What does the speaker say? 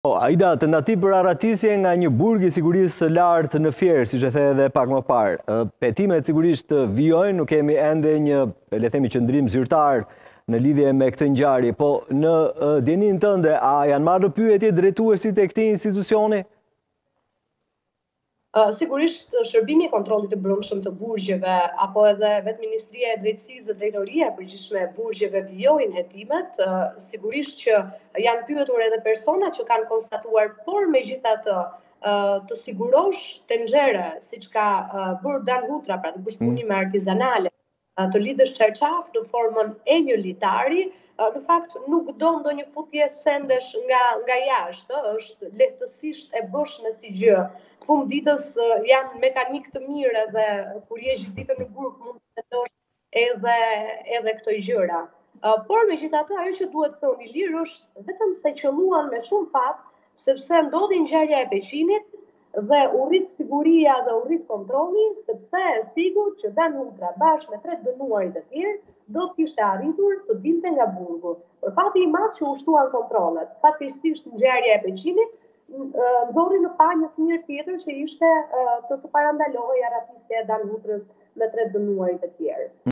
Aida, tentativë për arratisje nga një burg i sigurisë së lartë në Fier, siç e the edhe pak më parë. Petimet sigurisht vijojnë, nuk kemi ende një, le të themi, qëndrim zyrtar në lidhje me këtë ngjarje, po në djenin tënde, a janë marrë pyetje drejtuesit e këtij institucioni? Sigurisht, shërbimi i kontrollit të brendshëm të burgjeve apo edhe vetë Ministria e Drejtësisë dhe Drejtoria e përgjithshme e burgjeve vijojnë hetimet, sigurisht që janë pyetur edhe persona që kanë konstatuar, por megjithatë të sigurosh tenxhere, siç ka bërë Dan Hutra, pra të bësh punime artizanale, të lidhësh çarçaf në formën e një litari, në fakt nuk do ndonjë futje sendesh nga jashtë, është lehtësisht e bëshme si gjë. Fund ditës janë mekanik të mirë edhe kur je gjithë ditën në burg mund të tentosh edhe këto gjëra. Por megjithatë ajo që duhet thoni lirë është vetëm se qelluan me shumë fat, sepse ndodhi ngjarja e Beqinit dhe u rrit siguria dhe u rrit kontrolli, sepse e sigurt që Dan Hutra bashkë me 3 dënuarit e tjerë do të kishte arritur të dilte nga burgu. Për fati i madh që u shtuan kontrollet. Fatkeqësisht ngjarja e Beqinit nxorri në pa një të mirë tjetër që ishte të parandalohej arratisja e Dan Hutrës me 3 dënuarit e tjerë.